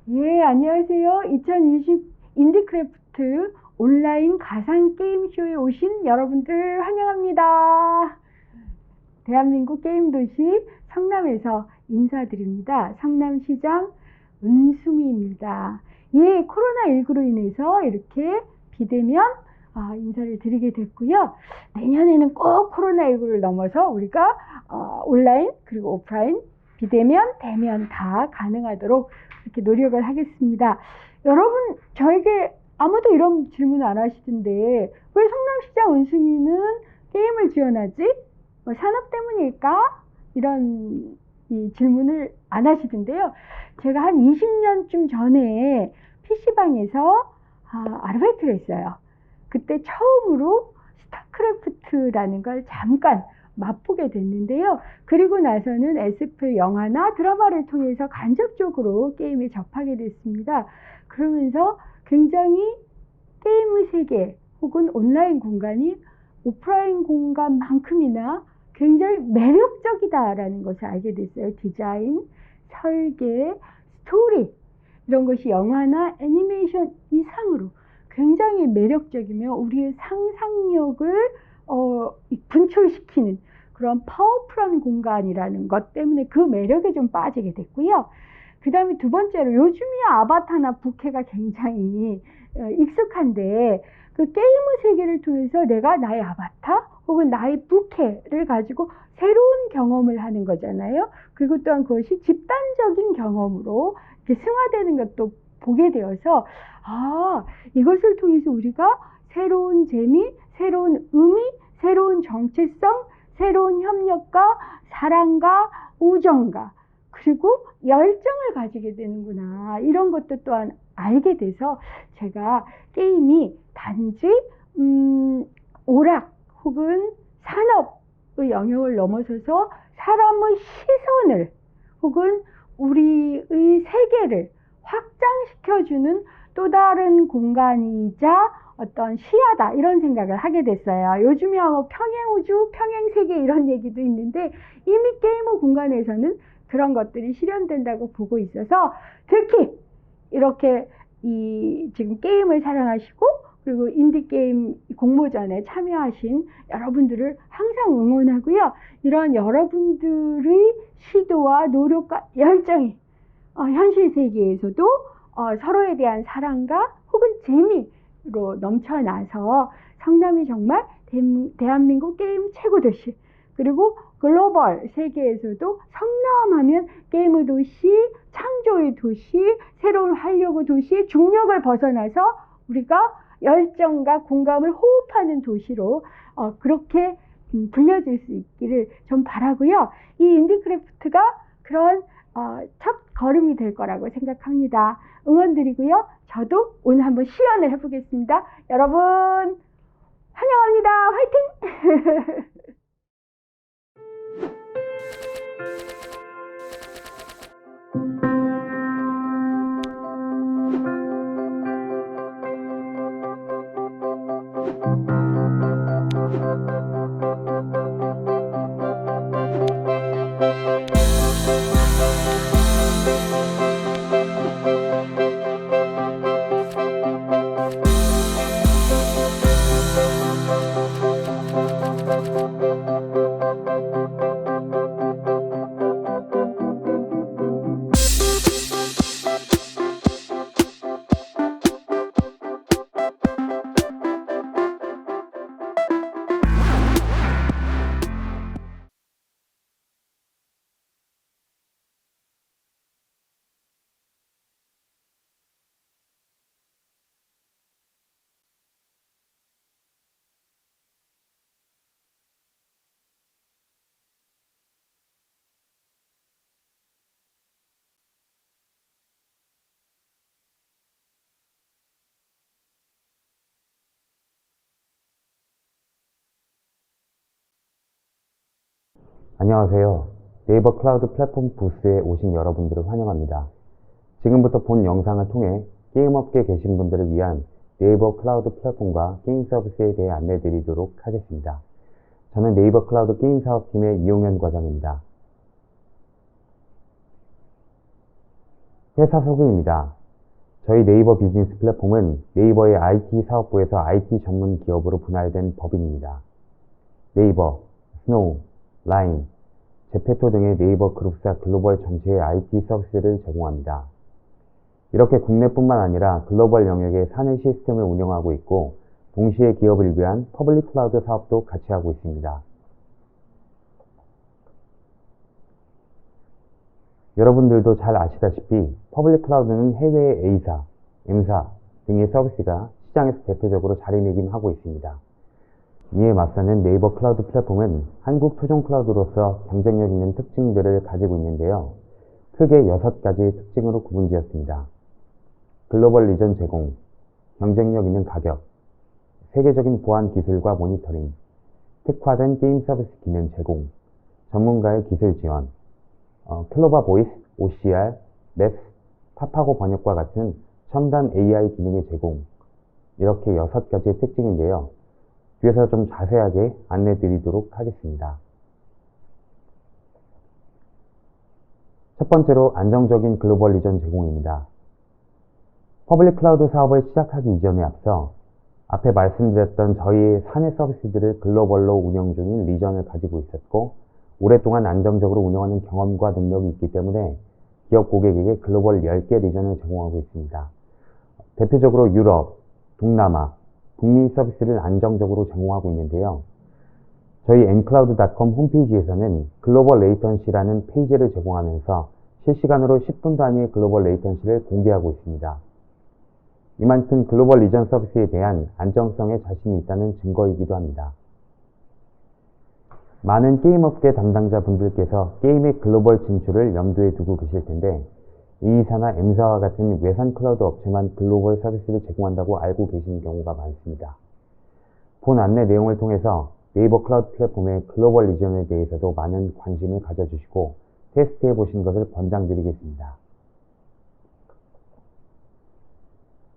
예, 안녕하세요. 2020 인디크래프트 온라인 가상 게임쇼에 오신 여러분들 환영합니다. 대한민국 게임 도시 성남에서 인사드립니다. 성남시장 은수미입니다. 예, 코로나19로 인해서 이렇게 비대면 인사를 드리게 됐고요. 내년에는 꼭 코로나19를 넘어서 우리가 온라인 그리고 오프라인 비대면, 대면 다 가능하도록 이렇게 노력을 하겠습니다. 여러분, 저에게 아무도 이런 질문 안 하시던데 왜 성남시장 은수미는 게임을 지원하지? 뭐 산업 때문일까? 이런 질문을 안 하시던데요. 제가 한 20년쯤 전에 PC방에서 아르바이트를 했어요. 그때 처음으로 스타크래프트라는 걸 잠깐 맛보게 됐는데요. 그리고 나서는 SF 영화나 드라마를 통해서 간접적으로 게임에 접하게 됐습니다. 그러면서 굉장히 게임의 세계 혹은 온라인 공간이 오프라인 공간만큼이나 굉장히 매력적이다라는 것을 알게 됐어요. 디자인, 설계, 스토리 이런 것이 영화나 애니메이션 이상으로 굉장히 매력적이며 우리의 상상력을 분출시키는 그런 파워풀한 공간이라는 것 때문에 그 매력에 좀 빠지게 됐고요. 그 다음에 두 번째로 요즘이야 아바타나 부캐가 굉장히 익숙한데 그 게임의 세계를 통해서 내가 나의 아바타 혹은 나의 부캐를 가지고 새로운 경험을 하는 거잖아요. 그리고 또한 그것이 집단적인 경험으로 이렇게 승화되는 것도 보게 되어서 이것을 통해서 우리가 새로운 재미, 새로운 의미, 새로운 정체성, 새로운 협력과 사랑과 우정과 그리고 열정을 가지게 되는구나. 이런 것도 또한 알게 돼서 제가 게임이 단지 오락 혹은 산업의 영역을 넘어서서 사람의 시선을 혹은 우리의 세계를 확장시켜주는 또 다른 공간이자 어떤 시야다 이런 생각을 하게 됐어요. 요즘에 평행우주, 평행세계 이런 얘기도 있는데 이미 게임의 공간에서는 그런 것들이 실현된다고 보고 있어서 특히 이렇게 지금 게임을 사랑하시고 그리고 인디게임 공모전에 참여하신 여러분들을 항상 응원하고요. 이런 여러분들의 시도와 노력과 열정이 현실 세계에서도 서로에 대한 사랑과 혹은 재미로 넘쳐나서 성남이 정말 대한민국 게임 최고 도시 그리고 글로벌 세계에서도 성남하면 게임의 도시, 창조의 도시, 새로운 활력의 도시, 중력을 벗어나서 우리가 열정과 공감을 호흡하는 도시로 그렇게 불려질 수 있기를 좀 바라고요. 이 인디크래프트가 그런 첫 걸음이 될 거라고 생각합니다. 응원드리고요. 저도 오늘 한번 시연을 해보겠습니다. 여러분 환영합니다. 화이팅! 안녕하세요. 네이버 클라우드 플랫폼 부스에 오신 여러분들을 환영합니다. 지금부터 본 영상을 통해 게임업계에 계신 분들을 위한 네이버 클라우드 플랫폼과 게임 서비스에 대해 안내 드리도록 하겠습니다. 저는 네이버 클라우드 게임 사업팀의 이용현 과장입니다. 회사 소개입니다. 저희 네이버 비즈니스 플랫폼은 네이버의 IT 사업부에서 IT 전문 기업으로 분할된 법인입니다. 네이버, 스노우, 라인, 제페토 등의 네이버 그룹사 글로벌 전체의 IT 서비스를 제공합니다. 이렇게 국내뿐만 아니라 글로벌 영역의 사내 시스템을 운영하고 있고 동시에 기업을 위한 퍼블릭 클라우드 사업도 같이 하고 있습니다. 여러분들도 잘 아시다시피 퍼블릭 클라우드는 해외의 A사, M사 등의 서비스가 시장에서 대표적으로 자리매김하고 있습니다. 이에 맞서는 네이버 클라우드 플랫폼은 한국 토종 클라우드로서 경쟁력 있는 특징들을 가지고 있는데요. 크게 6가지의 특징으로 구분지었습니다. 글로벌 리전 제공, 경쟁력 있는 가격, 세계적인 보안 기술과 모니터링, 특화된 게임 서비스 기능 제공, 전문가의 기술 지원, 클로바 보이스, OCR, 맵스, 파파고 번역과 같은 첨단 AI 기능의 제공, 이렇게 6가지의 특징인데요. 뒤에서 좀 자세하게 안내 드리도록 하겠습니다. 첫 번째로 안정적인 글로벌 리전 제공입니다. 퍼블릭 클라우드 사업을 시작하기 이전에 앞서 앞에 말씀드렸던 저희의 사내 서비스들을 글로벌로 운영 중인 리전을 가지고 있었고 오랫동안 안정적으로 운영하는 경험과 능력이 있기 때문에 기업 고객에게 글로벌 10개 리전을 제공하고 있습니다. 대표적으로 유럽, 동남아, 북미 서비스를 안정적으로 제공하고 있는데요. 저희 ncloud.com 홈페이지에서는 글로벌 레이턴시라는 페이지를 제공하면서 실시간으로 10분 단위의 글로벌 레이턴시를 공개하고 있습니다. 이만큼 글로벌 리전 서비스에 대한 안정성에 자신이 있다는 증거이기도 합니다. 많은 게임업계 담당자 분들께서 게임의 글로벌 진출을 염두에 두고 계실 텐데 A사나 M사와 같은 외산 클라우드 업체만 글로벌 서비스를 제공한다고 알고 계시는 경우가 많습니다. 본 안내 내용을 통해서 네이버 클라우드 플랫폼의 글로벌 리전에 대해서도 많은 관심을 가져주시고 테스트해 보신 것을 권장드리겠습니다.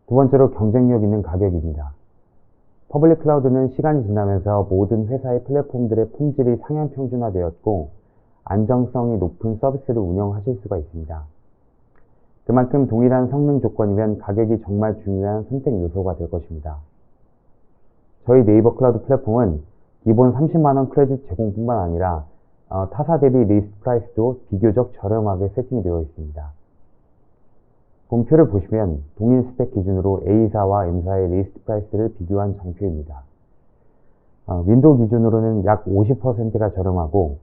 두 번째로 경쟁력 있는 가격입니다. 퍼블릭 클라우드는 시간이 지나면서 모든 회사의 플랫폼들의 품질이 상향 평준화되었고 안정성이 높은 서비스를 운영하실 수가 있습니다. 그만큼 동일한 성능 조건이면 가격이 정말 중요한 선택 요소가 될 것입니다. 저희 네이버 클라우드 플랫폼은 기본 30만원 크레딧 제공뿐만 아니라 타사 대비 리스트 프라이스도 비교적 저렴하게 세팅이 되어 있습니다. 본표를 보시면 동일 스펙 기준으로 A사와 M사의 리스트 프라이스를 비교한 장표입니다. 윈도우 기준으로는 약 50%가 저렴하고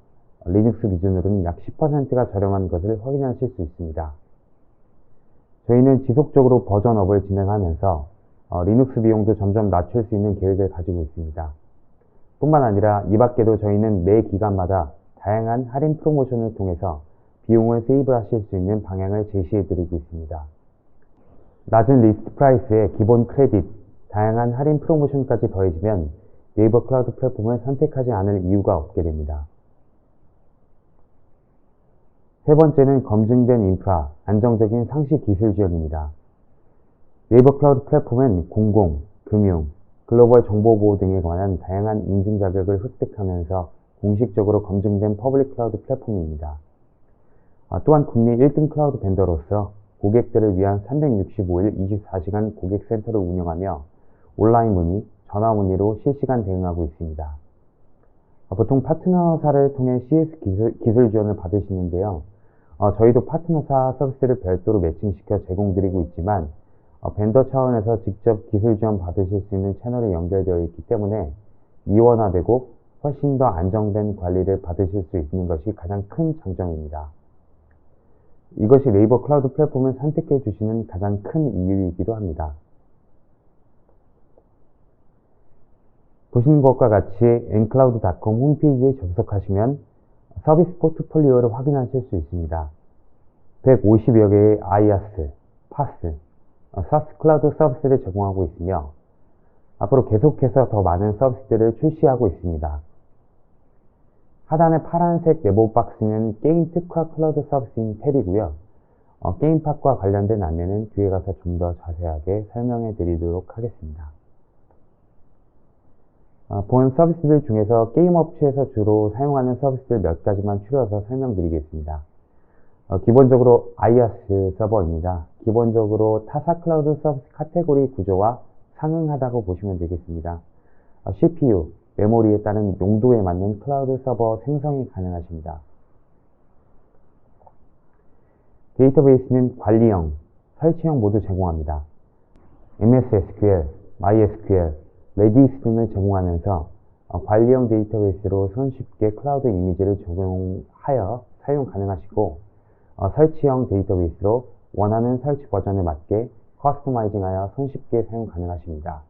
리눅스 기준으로는 약 10%가 저렴한 것을 확인하실 수 있습니다. 저희는 지속적으로 버전업을 진행하면서 리눅스 비용도 점점 낮출 수 있는 계획을 가지고 있습니다. 뿐만 아니라 이 밖에도 저희는 매 기간마다 다양한 할인 프로모션을 통해서 비용을 세이브하실 수 있는 방향을 제시해드리고 있습니다. 낮은 리스트 프라이스에 기본 크레딧, 다양한 할인 프로모션까지 더해지면 네이버 클라우드 플랫폼을 선택하지 않을 이유가 없게 됩니다. 세 번째는 검증된 인프라, 안정적인 상시 기술 지원입니다. 네이버 클라우드 플랫폼은 공공, 금융, 글로벌 정보보호 등에 관한 다양한 인증 자격을 획득하면서 공식적으로 검증된 퍼블릭 클라우드 플랫폼입니다. 또한 국내 1등 클라우드 벤더로서 고객들을 위한 365일 24시간 고객센터를 운영하며 온라인 문의, 전화 문의로 실시간 대응하고 있습니다. 보통 파트너사를 통해 CS 기술 지원을 받으시는데요. 저희도 파트너사 서비스를 별도로 매칭시켜 제공드리고 있지만 벤더 차원에서 직접 기술 지원 받으실 수 있는 채널이 연결되어 있기 때문에 이원화되고 훨씬 더 안정된 관리를 받으실 수 있는 것이 가장 큰 장점입니다. 이것이 네이버 클라우드 플랫폼을 선택해 주시는 가장 큰 이유이기도 합니다. 보시는 것과 같이 ncloud.com 홈페이지에 접속하시면 서비스 포트폴리오를 확인하실 수 있습니다. 150여 개의 IaaS, PaaS, SaaS 클라우드 서비스를 제공하고 있으며 앞으로 계속해서 더 많은 서비스들을 출시하고 있습니다. 하단의 파란색 네모 박스는 게임 특화 클라우드 서비스인 탭이고요. 게임팟과 관련된 안내는 뒤에 가서 좀 더 자세하게 설명해 드리도록 하겠습니다. 본 서비스들 중에서 게임 업체에서 주로 사용하는 서비스들 몇 가지만 추려서 설명드리겠습니다. 기본적으로 IaaS 서버입니다. 기본적으로 타사 클라우드 서비스 카테고리 구조와 상응하다고 보시면 되겠습니다. CPU, 메모리에 따른 용도에 맞는 클라우드 서버 생성이 가능하십니다. 데이터베이스는 관리형, 설치형 모두 제공합니다. MS SQL, MySQL, Redis 등을 제공하면서 관리형 데이터베이스로 손쉽게 클라우드 이미지를 적용하여 사용 가능하시고, 설치형 데이터베이스로 원하는 설치 버전에 맞게 커스터마이징하여 손쉽게 사용 가능하십니다.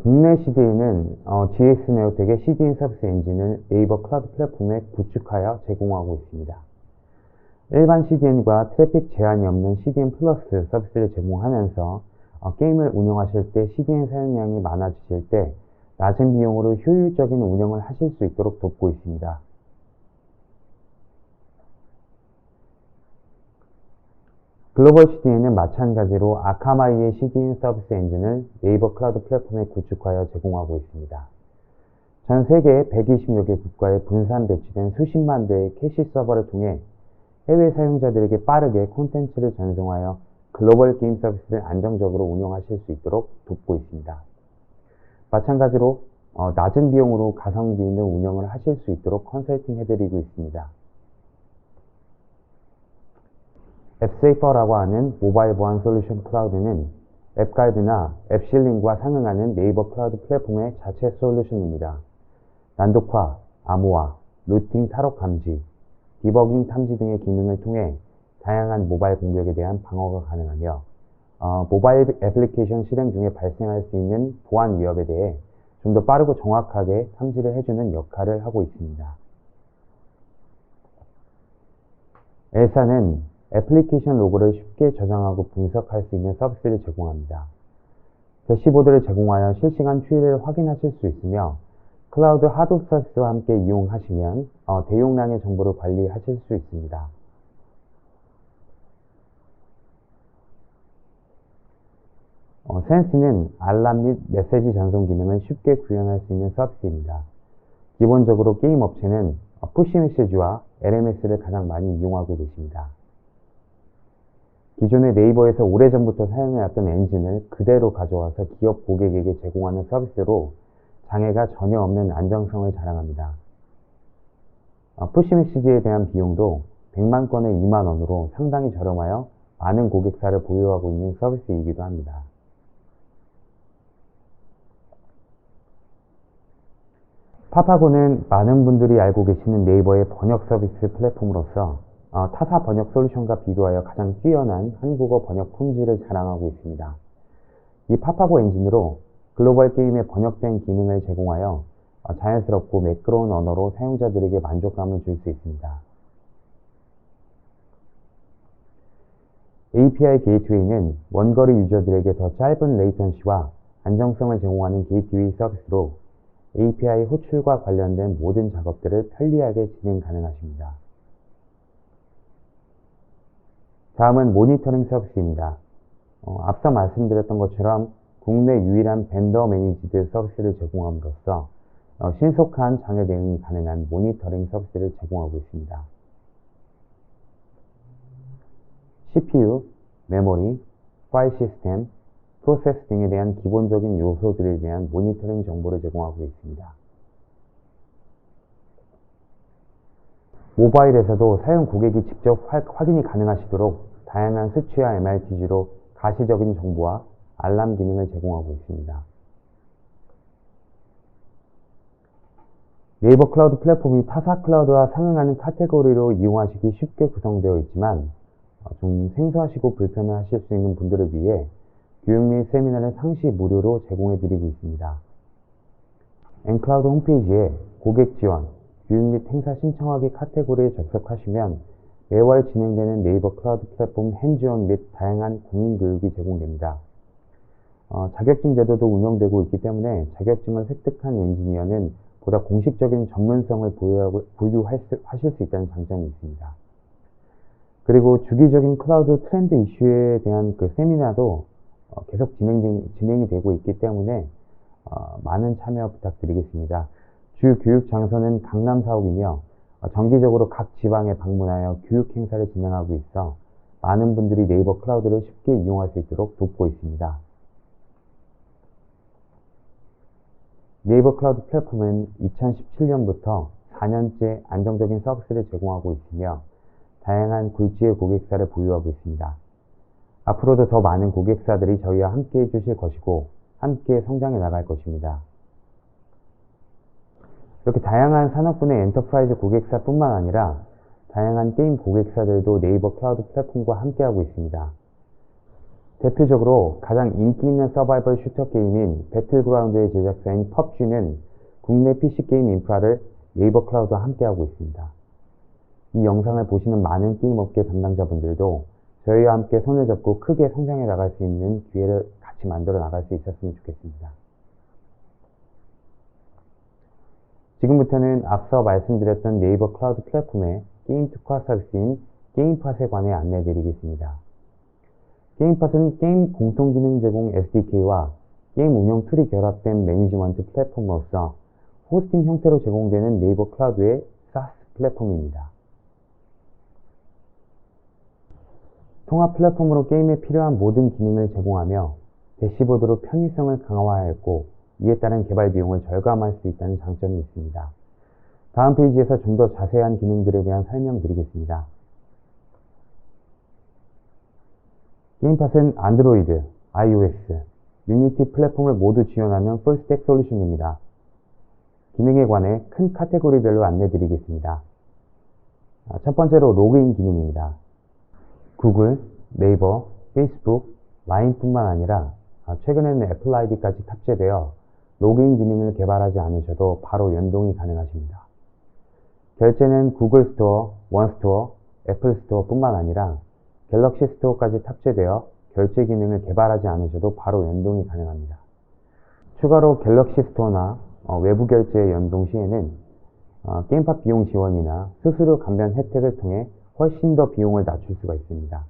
국내 CDN은 GX 네오텍의 CDN 서비스 엔진을 네이버 클라우드 플랫폼에 구축하여 제공하고 있습니다. 일반 CDN과 트래픽 제한이 없는 CDN 플러스 서비스를 제공하면서 게임을 운영하실 때 CDN 사용량이 많아지실 때 낮은 비용으로 효율적인 운영을 하실 수 있도록 돕고 있습니다. 글로벌 CDN은 마찬가지로 아카마이의 CDN 서비스 엔진을 네이버 클라우드 플랫폼에 구축하여 제공하고 있습니다. 전 세계 120여 개 국가에 분산 배치된 수십만 대의 캐시 서버를 통해 해외 사용자들에게 빠르게 콘텐츠를 전송하여 글로벌 게임 서비스를 안정적으로 운영하실 수 있도록 돕고 있습니다. 마찬가지로 낮은 비용으로 가성비 있는 운영을 하실 수 있도록 컨설팅 해드리고 있습니다. 앱세이퍼라고 하는 모바일 보안 솔루션 클라우드는 앱가이드나 앱실링과 상응하는 네이버 클라우드 플랫폼의 자체 솔루션입니다. 난독화, 암호화, 루팅 탈옥 감지, 디버깅 탐지 등의 기능을 통해 다양한 모바일 공격에 대한 방어가 가능하며 모바일 애플리케이션 실행 중에 발생할 수 있는 보안 위협에 대해 좀 더 빠르고 정확하게 탐지를 해주는 역할을 하고 있습니다. 엘사는 애플리케이션 로그를 쉽게 저장하고 분석할 수 있는 서비스를 제공합니다. 대시보드를 제공하여 실시간 추이를 확인하실 수 있으며 클라우드 하드웨어 서비스와 함께 이용하시면 대용량의 정보를 관리하실 수 있습니다. 센스는 알람 및 메시지 전송 기능을 쉽게 구현할 수 있는 서비스입니다. 기본적으로 게임 업체는 푸시 메시지와 LMS를 가장 많이 이용하고 계십니다. 기존의 네이버에서 오래전부터 사용해왔던 엔진을 그대로 가져와서 기업 고객에게 제공하는 서비스로 장애가 전혀 없는 안정성을 자랑합니다. 푸시 메시지에 대한 비용도 100만 건에 2만 원으로 상당히 저렴하여 많은 고객사를 보유하고 있는 서비스이기도 합니다. 파파고는 많은 분들이 알고 계시는 네이버의 번역 서비스 플랫폼으로서 타사 번역 솔루션과 비교하여 가장 뛰어난 한국어 번역 품질을 자랑하고 있습니다. 이 파파고 엔진으로 글로벌 게임의 번역된 기능을 제공하여 자연스럽고 매끄러운 언어로 사용자들에게 만족감을 줄 수 있습니다. API 게이트웨이는 원거리 유저들에게 더 짧은 레이턴시와 안정성을 제공하는 게이트웨이 서비스로 API 호출과 관련된 모든 작업들을 편리하게 진행 가능하십니다. 다음은 모니터링 서비스입니다. 앞서 말씀드렸던 것처럼 국내 유일한 벤더 매니지드 서비스를 제공함으로써 신속한 장애 대응이 가능한 모니터링 서비스를 제공하고 있습니다. CPU, 메모리, 파일 시스템, 프로세스 등에 대한 기본적인 요소들에 대한 모니터링 정보를 제공하고 있습니다. 모바일에서도 사용 고객이 직접 확인이 가능하시도록 다양한 수치와 MRTG로 가시적인 정보와 알람 기능을 제공하고 있습니다. 네이버 클라우드 플랫폼이 타사 클라우드와 상응하는 카테고리로 이용하시기 쉽게 구성되어 있지만 좀 생소하시고 불편해하실 수 있는 분들을 위해 교육 및 세미나를 상시 무료로 제공해드리고 있습니다. 엔클라우드 홈페이지에 고객 지원, 교육 및 행사 신청하기 카테고리에 접속하시면 매월 진행되는 네이버 클라우드 플랫폼 핸즈온 및 다양한 공인 교육이 제공됩니다. 자격증 제도도 운영되고 있기 때문에 자격증을 획득한 엔지니어는 보다 공식적인 전문성을 보유하실 수 있다는 장점이 있습니다. 그리고 주기적인 클라우드 트렌드 이슈에 대한 그 세미나도 계속 진행이 되고 있기 때문에 많은 참여 부탁드리겠습니다. 주 교육 장소는 강남 사옥이며 정기적으로 각 지방에 방문하여 교육 행사를 진행하고 있어 많은 분들이 네이버 클라우드를 쉽게 이용할 수 있도록 돕고 있습니다. 네이버 클라우드 플랫폼은 2017년부터 4년째 안정적인 서비스를 제공하고 있으며 다양한 굴지의 고객사를 보유하고 있습니다. 앞으로도 더 많은 고객사들이 저희와 함께 해주실 것이고 함께 성장해 나갈 것입니다. 이렇게 다양한 산업군의 엔터프라이즈 고객사뿐만 아니라 다양한 게임 고객사들도 네이버 클라우드 플랫폼과 함께하고 있습니다. 대표적으로 가장 인기 있는 서바이벌 슈터 게임인 배틀그라운드의 제작사인 PUBG는 국내 PC 게임 인프라를 네이버 클라우드와 함께하고 있습니다. 이 영상을 보시는 많은 게임업계 담당자분들도 저희와 함께 손을 잡고 크게 성장해 나갈 수 있는 기회를 같이 만들어 나갈 수 있었으면 좋겠습니다. 지금부터는 앞서 말씀드렸던 네이버 클라우드 플랫폼의 게임 특화 서비스인 게임팟에 관해 안내 드리겠습니다. 게임팟은 게임 공통기능 제공 SDK와 게임 운영 툴이 결합된 매니지먼트 플랫폼으로서 호스팅 형태로 제공되는 네이버 클라우드의 SaaS 플랫폼입니다. 통합 플랫폼으로 게임에 필요한 모든 기능을 제공하며 대시보드로 편의성을 강화하였고 이에 따른 개발 비용을 절감할 수 있다는 장점이 있습니다. 다음 페이지에서 좀 더 자세한 기능들에 대한 설명드리겠습니다. 게임팟은 안드로이드, iOS, 유니티 플랫폼을 모두 지원하는 풀스택 솔루션입니다. 기능에 관해 큰 카테고리별로 안내드리겠습니다. 첫 번째로 로그인 기능입니다. 구글, 네이버, 페이스북, 라인뿐만 아니라 최근에는 애플 아이디까지 탑재되어 로그인 기능을 개발하지 않으셔도 바로 연동이 가능하십니다. 결제는 구글 스토어, 원스토어, 애플 스토어뿐만 아니라 갤럭시 스토어까지 탑재되어 결제 기능을 개발하지 않으셔도 바로 연동이 가능합니다. 추가로 갤럭시 스토어나 외부 결제 연동 시에는 게임팟 비용 지원이나 수수료 감면 혜택을 통해 훨씬 더 비용을 낮출 수가 있습니다.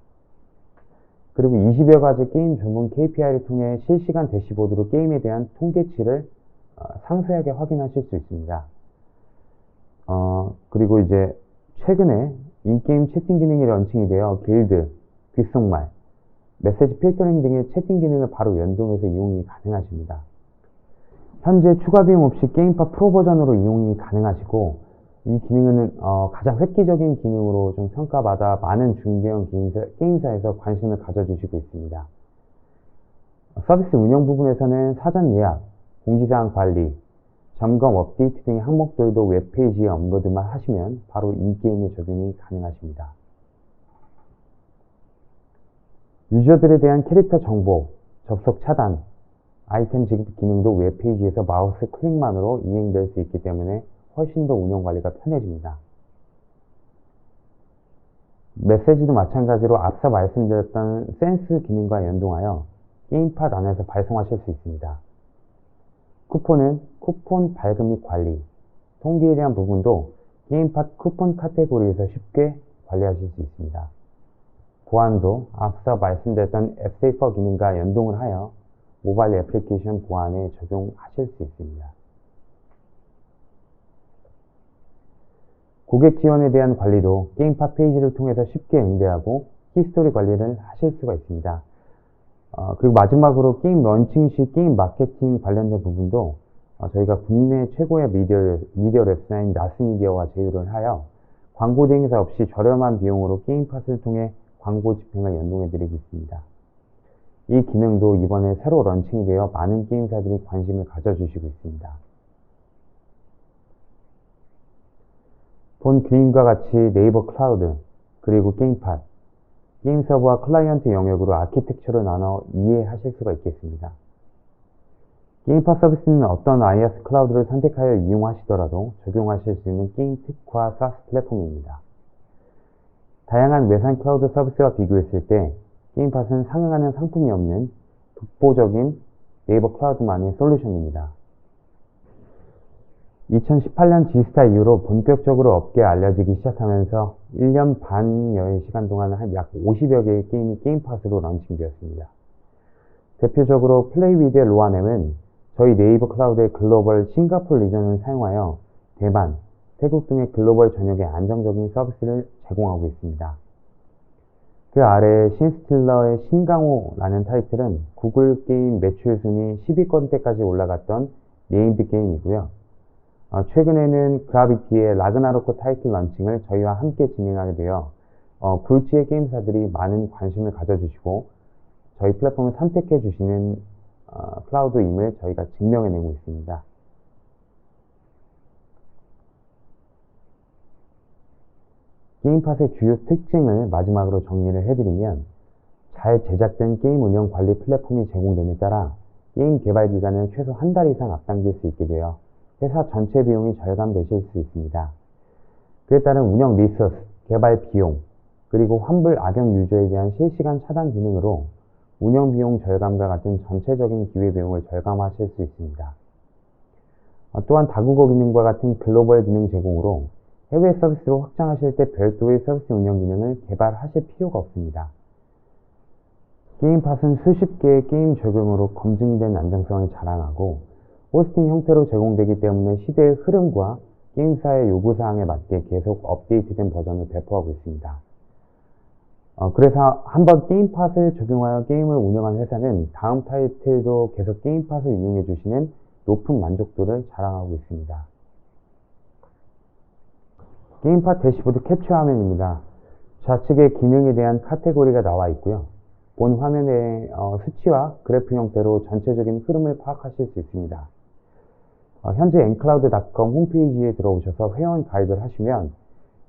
그리고 20여 가지 게임 전문 KPI를 통해 실시간 대시보드로 게임에 대한 통계치를 상세하게 확인하실 수 있습니다. 그리고 이제 최근에 인게임 채팅 기능이 런칭이 되어 길드, 귓속말, 메시지 필터링 등의 채팅 기능을 바로 연동해서 이용이 가능하십니다. 현재 추가 비용 없이 게임팟 프로 버전으로 이용이 가능하시고 이 기능은 가장 획기적인 기능으로 좀 평가받아 많은 중대형 게임사에서 관심을 가져주시고 있습니다. 서비스 운영 부분에서는 사전 예약, 공지사항 관리, 점검 업데이트 등의 항목들도 웹페이지에 업로드만 하시면 바로 인게임에 적용이 가능하십니다. 유저들에 대한 캐릭터 정보, 접속 차단, 아이템 지급 기능도 웹페이지에서 마우스 클릭만으로 이행될 수 있기 때문에 훨씬 더 운영 관리가 편해집니다. 메시지도 마찬가지로 앞서 말씀드렸던 센스 기능과 연동하여 게임팟 안에서 발송하실 수 있습니다. 쿠폰은 쿠폰 발급 및 관리, 통계에 대한 부분도 게임팟 쿠폰 카테고리에서 쉽게 관리하실 수 있습니다. 보안도 앞서 말씀드렸던 앱세이퍼 기능과 연동을 하여 모바일 애플리케이션 보안에 적용하실 수 있습니다. 고객 지원에 대한 관리도 게임팟 페이지를 통해서 쉽게 응대하고 히스토리 관리를 하실 수가 있습니다. 그리고 마지막으로 게임 런칭 시 게임 마케팅 관련된 부분도 저희가 국내 최고의 미디어 랩사인 나스미디어와 제휴를 하여 광고 대행사 없이 저렴한 비용으로 게임팟을 통해 광고 집행을 연동해드리고 있습니다. 이 기능도 이번에 새로 런칭이 되어 많은 게임사들이 관심을 가져주시고 있습니다. 본 그림과 같이 네이버 클라우드, 그리고 게임팟, 게임 서버와 클라이언트 영역으로 아키텍처를 나눠 이해하실 수가 있겠습니다. 게임팟 서비스는 어떤 IaaS 클라우드를 선택하여 이용하시더라도 적용하실 수 있는 게임 특화 SaaS 플랫폼입니다. 다양한 외산 클라우드 서비스와 비교했을 때 게임팟은 상응하는 상품이 없는 독보적인 네이버 클라우드만의 솔루션입니다. 2018년 G스타 이후로 본격적으로 업계에 알려지기 시작하면서 1년 반여의 시간 동안 약 50여 개의 게임이 게임팟으로 런칭되었습니다. 대표적으로 플레이 위드 로아넴은 저희 네이버 클라우드의 글로벌 싱가포르 리전을 사용하여 대만, 태국 등의 글로벌 전역에 안정적인 서비스를 제공하고 있습니다. 그 아래 신스틸러의 신강호라는 타이틀은 구글 게임 매출 순위 10위권대까지 올라갔던 네임드 게임이고요. 최근에는 그라비티의 라그나로크 타이틀 런칭을 저희와 함께 진행하게 되어 굴지의 게임사들이 많은 관심을 가져주시고 저희 플랫폼을 선택해 주시는 클라우드임을 저희가 증명해내고 있습니다. 게임팟의 주요 특징을 마지막으로 정리를 해드리면 잘 제작된 게임 운영 관리 플랫폼이 제공됨에 따라 게임 개발 기간을 최소 한 달 이상 앞당길 수 있게 되어 회사 전체 비용이 절감되실 수 있습니다. 그에 따른 운영 리소스, 개발 비용, 그리고 환불 악용 유저에 대한 실시간 차단 기능으로 운영 비용 절감과 같은 전체적인 기회비용을 절감하실 수 있습니다. 또한 다국어 기능과 같은 글로벌 기능 제공으로 해외 서비스로 확장하실 때 별도의 서비스 운영 기능을 개발하실 필요가 없습니다. 게임팟은 수십 개의 게임 적용으로 검증된 안정성을 자랑하고 호스팅 형태로 제공되기 때문에 시대의 흐름과 게임사의 요구사항에 맞게 계속 업데이트된 버전을 배포하고 있습니다. 그래서 한번 게임팟을 적용하여 게임을 운영한 회사는 다음 타이틀도 계속 게임팟을 이용해 주시는 높은 만족도를 자랑하고 있습니다. 게임팟 대시보드 캡처 화면입니다. 좌측에 기능에 대한 카테고리가 나와 있고요. 본 화면에 수치와 그래프 형태로 전체적인 흐름을 파악하실 수 있습니다. 현재 ncloud.com 홈페이지에 들어오셔서 회원 가입을 하시면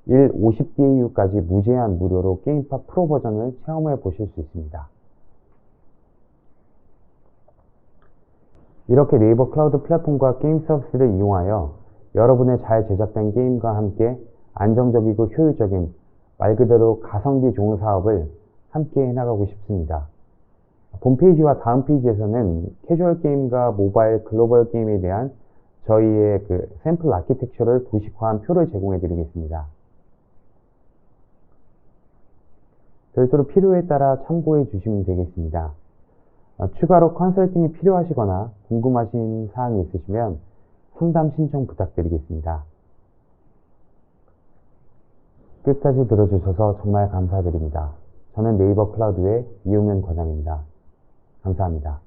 50DAU까지 무제한 무료로 게임팟 프로 버전을 체험해 보실 수 있습니다. 이렇게 네이버 클라우드 플랫폼과 게임 서비스를 이용하여 여러분의 잘 제작된 게임과 함께 안정적이고 효율적인 말 그대로 가성비 좋은 사업을 함께 해나가고 싶습니다. 본 페이지와 다음 페이지에서는 캐주얼 게임과 모바일 글로벌 게임에 대한 저희의 샘플 아키텍처를 도식화한 표를 제공해 드리겠습니다. 별도로 필요에 따라 참고해 주시면 되겠습니다. 추가로 컨설팅이 필요하시거나 궁금하신 사항이 있으시면 상담 신청 부탁드리겠습니다. 끝까지 들어주셔서 정말 감사드립니다. 저는 네이버 클라우드의 이용현 과장입니다. 감사합니다.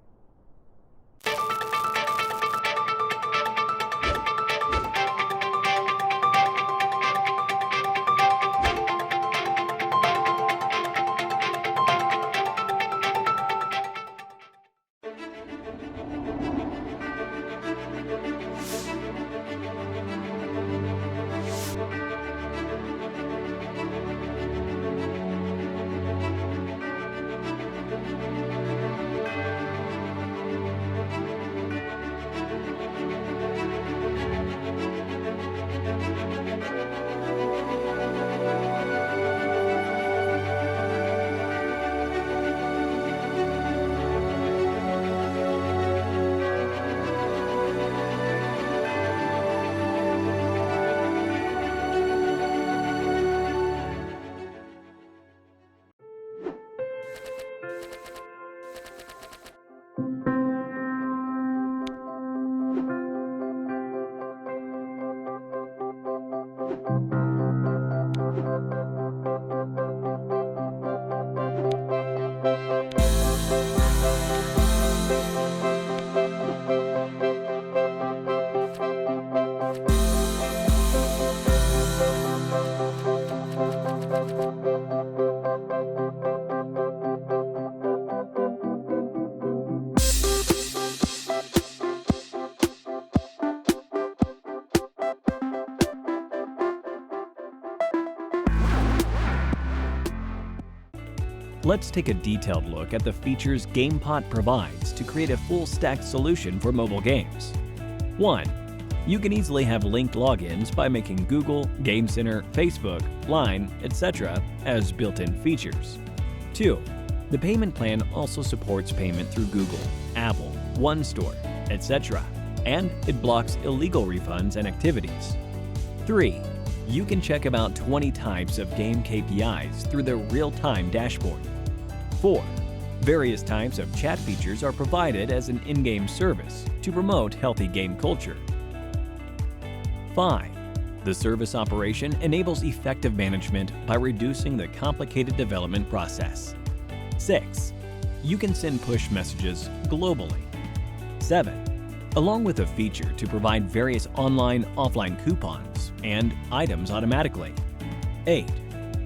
Let's take a detailed look at the features GamePot provides to create a full-stack solution for mobile games. 1. You can easily have linked logins by making Google, Game Center, Facebook, Line, etc. as built-in features. 2. The payment plan also supports payment through Google, Apple, OneStore, etc. and it blocks illegal refunds and activities. 3. You can check about 20 types of game KPIs through the real-time dashboard. 4. Various types of chat features are provided as an in-game service to promote healthy game culture. 5. The service operation enables effective management by reducing the complicated development process. 6. You can send push messages globally. 7. Along with a feature to provide various online/offline coupons and items automatically. 8.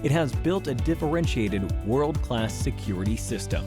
It has built a differentiated world-class security system.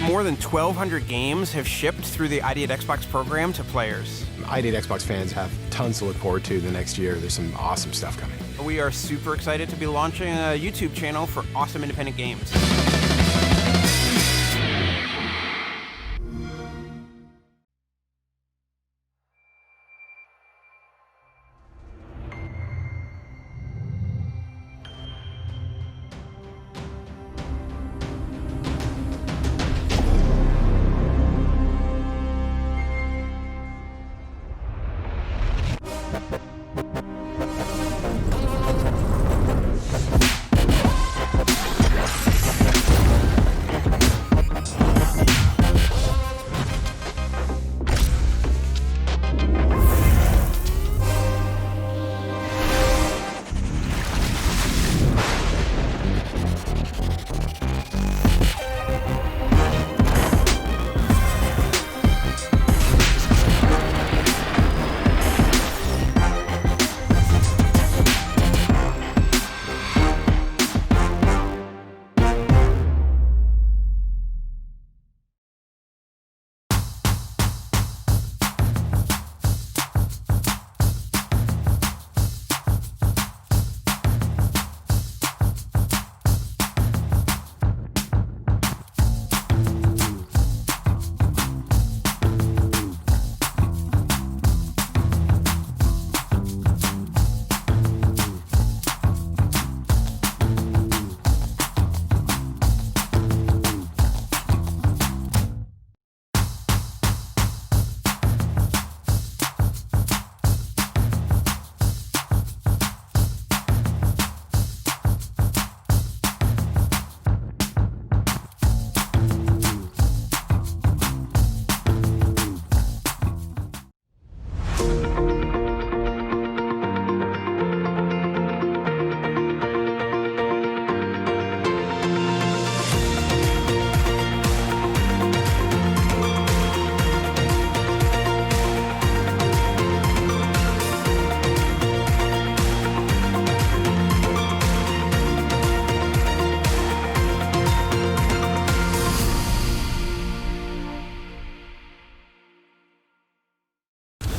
More than 1,200 games have shipped through the ID at Xbox program to players. ID at Xbox fans have tons to look forward to the next year. There's some awesome stuff coming. We are super excited to be launching a YouTube channel for awesome independent games.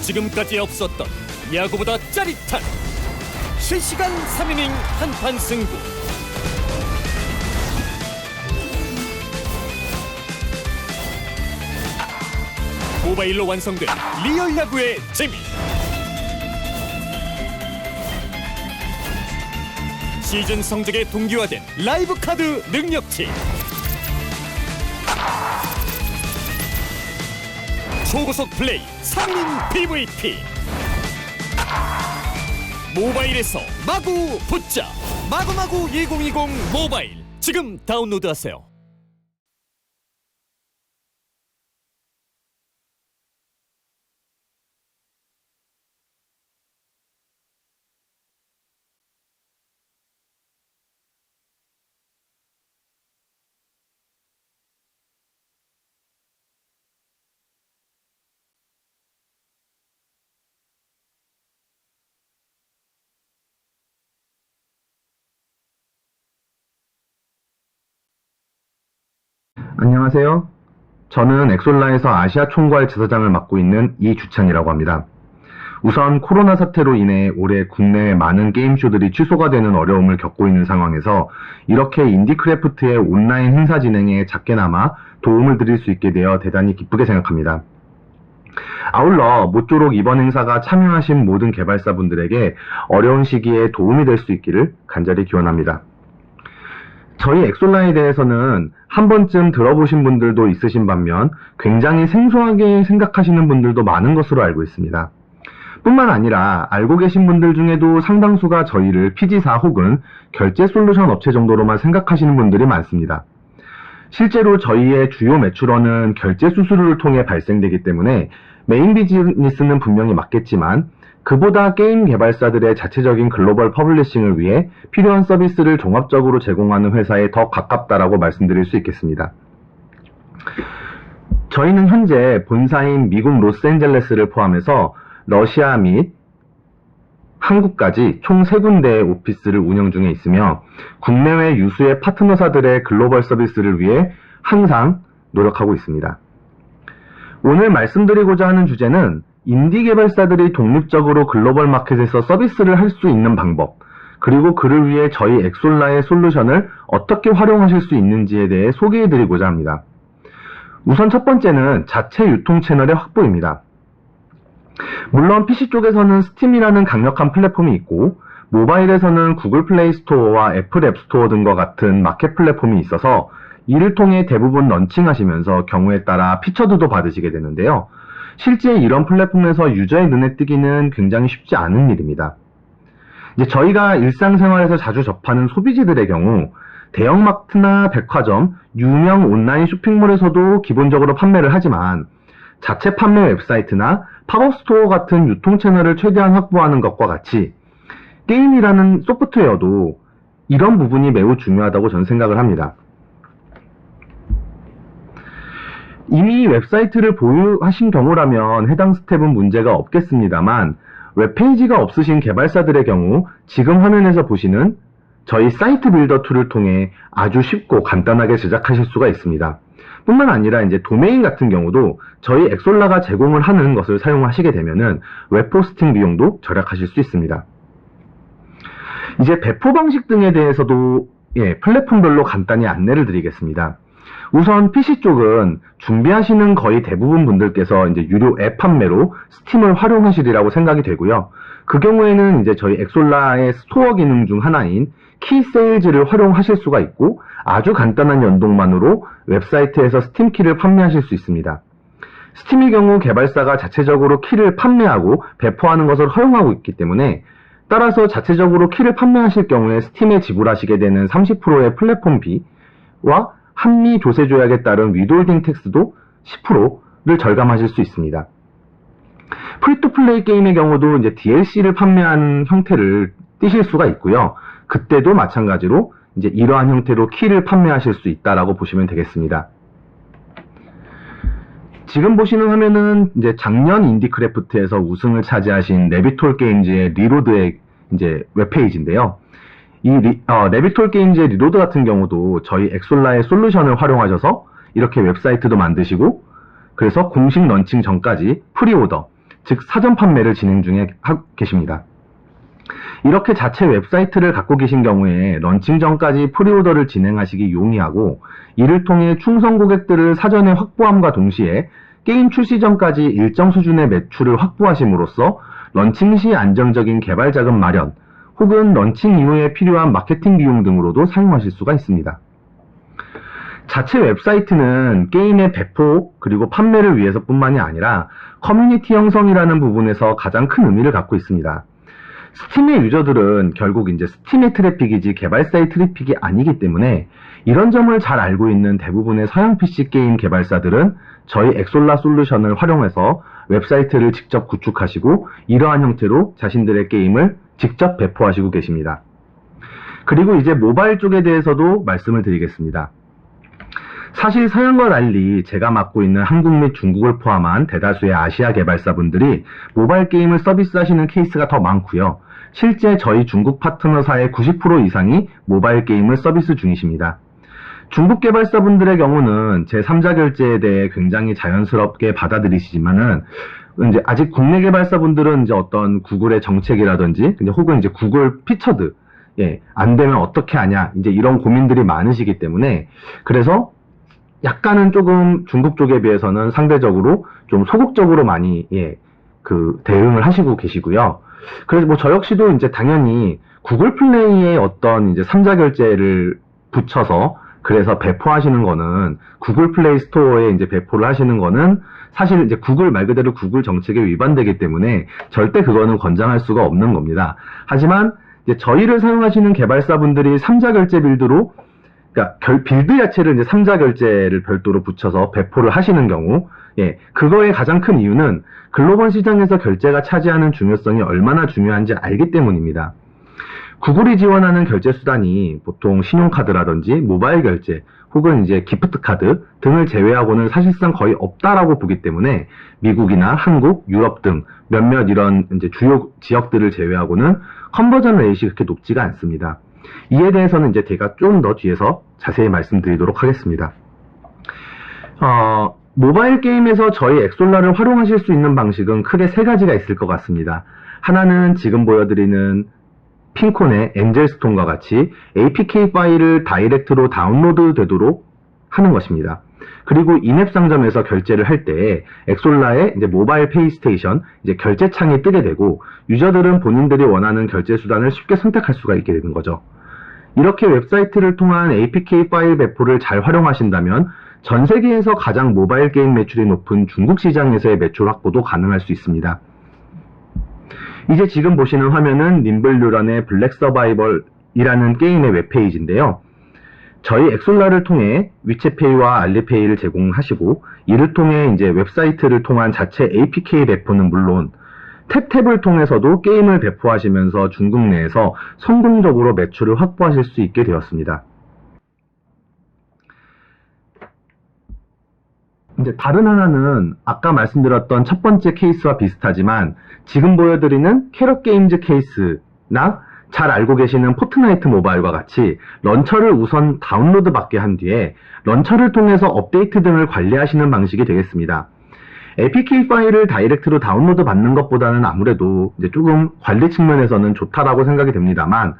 지금까지 없었던 야구보다 짜릿한 실시간 3이닝 한판 승부. 모바일로 완성된 리얼 야구의 재미. 시즌 성적에 동기화된 라이브 카드 능력치. 초고속 플레이 3인 PVP. 모바일에서 마구 붙자. 마구마구 2020 모바일 지금 다운로드하세요. 안녕하세요. 저는 엑솔라에서 아시아 총괄 지사장을 맡고 있는 이주찬이라고 합니다. 우선 코로나 사태로 인해 올해 국내외 많은 게임쇼들이 취소가 되는 어려움을 겪고 있는 상황에서 이렇게 인디크래프트의 온라인 행사 진행에 작게나마 도움을 드릴 수 있게 되어 대단히 기쁘게 생각합니다. 아울러 모쪼록 이번 행사가 참여하신 모든 개발사분들에게 어려운 시기에 도움이 될 수 있기를 간절히 기원합니다. 저희 엑솔라에 대해서는 한 번쯤 들어보신 분들도 있으신 반면 굉장히 생소하게 생각하시는 분들도 많은 것으로 알고 있습니다. 뿐만 아니라 알고 계신 분들 중에도 상당수가 저희를 PG사 혹은 결제 솔루션 업체 정도로만 생각하시는 분들이 많습니다. 실제로 저희의 주요 매출원은 결제 수수료를 통해 발생되기 때문에 메인 비즈니스는 분명히 맞겠지만 그보다 게임 개발사들의 자체적인 글로벌 퍼블리싱을 위해 필요한 서비스를 종합적으로 제공하는 회사에 더 가깝다라고 말씀드릴 수 있겠습니다. 저희는 현재 본사인 미국 로스앤젤레스를 포함해서 러시아 및 한국까지 총 3군데의 오피스를 운영 중에 있으며 국내외 유수의 파트너사들의 글로벌 서비스를 위해 항상 노력하고 있습니다. 오늘 말씀드리고자 하는 주제는 인디 개발사들이 독립적으로 글로벌 마켓에서 서비스를 할 수 있는 방법, 그리고 그를 위해 저희 엑솔라의 솔루션을 어떻게 활용하실 수 있는지에 대해 소개해드리고자 합니다. 우선 첫 번째는 자체 유통 채널의 확보입니다. 물론 PC 쪽에서는 스팀이라는 강력한 플랫폼이 있고 모바일에서는 구글 플레이 스토어와 애플 앱 스토어 등과 같은 마켓 플랫폼이 있어서 이를 통해 대부분 런칭하시면서 경우에 따라 피처드도 받으시게 되는데요. 실제 이런 플랫폼에서 유저의 눈에 띄기는 굉장히 쉽지 않은 일입니다. 이제 저희가 일상생활에서 자주 접하는 소비지들의 경우 대형마트나 백화점, 유명 온라인 쇼핑몰에서도 기본적으로 판매를 하지만 자체 판매 웹사이트나 팝업 스토어 같은 유통 채널을 최대한 확보하는 것과 같이 게임이라는 소프트웨어도 이런 부분이 매우 중요하다고 저는 생각을 합니다. 이미 웹사이트를 보유하신 경우라면 해당 스텝은 문제가 없겠습니다만 웹페이지가 없으신 개발사들의 경우 지금 화면에서 보시는 저희 사이트 빌더 툴을 통해 아주 쉽고 간단하게 제작하실 수가 있습니다. 뿐만 아니라 이제 도메인 같은 경우도 저희 엑솔라가 제공을 하는 것을 사용하시게 되면은 웹 호스팅 비용도 절약하실 수 있습니다. 이제 배포 방식 등에 대해서도 플랫폼별로 간단히 안내를 드리겠습니다. 우선 PC 쪽은 준비하시는 거의 대부분 분들께서 이제 유료 앱 판매로 스팀을 활용하시리라고 생각이 되고요. 그 경우에는 이제 저희 엑솔라의 스토어 기능 중 하나인 키 세일즈를 활용하실 수가 있고 아주 간단한 연동만으로 웹사이트에서 스팀 키를 판매하실 수 있습니다. 스팀의 경우 개발사가 자체적으로 키를 판매하고 배포하는 것을 허용하고 있기 때문에 따라서 자체적으로 키를 판매하실 경우에 스팀에 지불하시게 되는 30%의 플랫폼 비와 한미 조세 조약에 따른 위돌딩 텍스도 10%를 절감하실 수 있습니다. 프리투플레이 게임의 경우도 이제 DLC를 판매하는 형태를 띄실 수가 있고요. 그때도 마찬가지로 이제 이러한 형태로 키를 판매하실 수 있다라고 보시면 되겠습니다. 지금 보시는 화면은 이제 작년 인디크래프트에서 우승을 차지하신 레비톨 게임즈의 리로드의 이제 웹페이지인데요. 이 레비톨 게임즈의 리로드 같은 경우도 저희 엑솔라의 솔루션을 활용하셔서 이렇게 웹사이트도 만드시고 그래서 공식 런칭 전까지 프리오더, 즉 사전 판매를 진행 중에 계십니다. 이렇게 자체 웹사이트를 갖고 계신 경우에 런칭 전까지 프리오더를 진행하시기 용이하고 이를 통해 충성 고객들을 사전에 확보함과 동시에 게임 출시 전까지 일정 수준의 매출을 확보하심으로써 런칭 시 안정적인 개발 자금 마련 혹은 런칭 이후에 필요한 마케팅 비용 등으로도 사용하실 수가 있습니다. 자체 웹사이트는 게임의 배포 그리고 판매를 위해서뿐만이 아니라 커뮤니티 형성이라는 부분에서 가장 큰 의미를 갖고 있습니다. 스팀의 유저들은 결국 이제 스팀의 트래픽이지 개발사의 트래픽이 아니기 때문에 이런 점을 잘 알고 있는 대부분의 서양 PC 게임 개발사들은 저희 엑솔라 솔루션을 활용해서 웹사이트를 직접 구축하시고 이러한 형태로 자신들의 게임을 직접 배포하시고 계십니다. 그리고 이제 모바일 쪽에 대해서도 말씀을 드리겠습니다. 사실 서양과 달리 제가 맡고 있는 한국 및 중국을 포함한 대다수의 아시아 개발사분들이 모바일 게임을 서비스하시는 케이스가 더 많고요. 실제 저희 중국 파트너사의 90% 이상이 모바일 게임을 서비스 중이십니다. 중국 개발사분들의 경우는 제3자 결제에 대해 굉장히 자연스럽게 받아들이시지만은 이제 아직 국내 개발사분들은 이제 어떤 구글의 정책이라든지 혹은 이제 구글 피처드 안 되면 어떻게 하냐 이제 이런 고민들이 많으시기 때문에 그래서 약간은 조금 중국 쪽에 비해서는 상대적으로 좀 소극적으로 많이 그 대응을 하시고 계시고요. 그래서 뭐 저 역시도 이제 당연히 구글 플레이에 어떤 이제 3자 결제를 붙여서 그래서 배포하시는 거는 구글 플레이 스토어에 이제 배포를 하시는 거는 사실 이제 구글 말 그대로 구글 정책에 위반되기 때문에 절대 그거는 권장할 수가 없는 겁니다. 하지만 이제 저희를 사용하시는 개발사분들이 3자 결제 빌드로 그러니까 빌드 자체를 이제 3자 결제를 별도로 붙여서 배포를 하시는 경우 그거의 가장 큰 이유는 글로벌 시장에서 결제가 차지하는 중요성이 얼마나 중요한지 알기 때문입니다. 구글이 지원하는 결제 수단이 보통 신용카드라든지 모바일 결제 혹은 이제 기프트 카드 등을 제외하고는 사실상 거의 없다라고 보기 때문에 미국이나 한국, 유럽 등 몇몇 이런 이제 주요 지역들을 제외하고는 컨버전 레이트가 그렇게 높지가 않습니다. 이에 대해서는 이제 제가 좀 더 뒤에서 자세히 말씀드리도록 하겠습니다. 모바일 게임에서 저희 엑솔라를 활용하실 수 있는 방식은 크게 세 가지가 있을 것 같습니다. 하나는 지금 보여드리는 핑콘의 엔젤스톤과 같이 APK 파일을 다이렉트로 다운로드 되도록 하는 것입니다. 그리고 인앱 상점에서 결제를 할 때 엑솔라의 이제 모바일 페이스테이션 이제 결제 창이 뜨게 되고 유저들은 본인들이 원하는 결제 수단을 쉽게 선택할 수가 있게 되는 거죠. 이렇게 웹사이트를 통한 APK 파일 배포를 잘 활용하신다면 전 세계에서 가장 모바일 게임 매출이 높은 중국 시장에서의 매출 확보도 가능할 수 있습니다. 이제 지금 보시는 화면은 님블뉴런의 블랙 서바이벌이라는 게임의 웹페이지인데요. 저희 엑솔라를 통해 위챗페이와 알리페이를 제공하시고 이를 통해 이제 웹사이트를 통한 자체 APK 배포는 물론 탭탭을 통해서도 게임을 배포하시면서 중국 내에서 성공적으로 매출을 확보하실 수 있게 되었습니다. 이제 다른 하나는 아까 말씀드렸던 첫 번째 케이스와 비슷하지만 지금 보여드리는 캐럿 게임즈 케이스나 잘 알고 계시는 포트나이트 모바일과 같이 런처를 우선 다운로드 받게 한 뒤에 런처를 통해서 업데이트 등을 관리하시는 방식이 되겠습니다. APK 파일을 다이렉트로 다운로드 받는 것보다는 아무래도 이제 조금 관리 측면에서는 좋다라고 생각이 됩니다만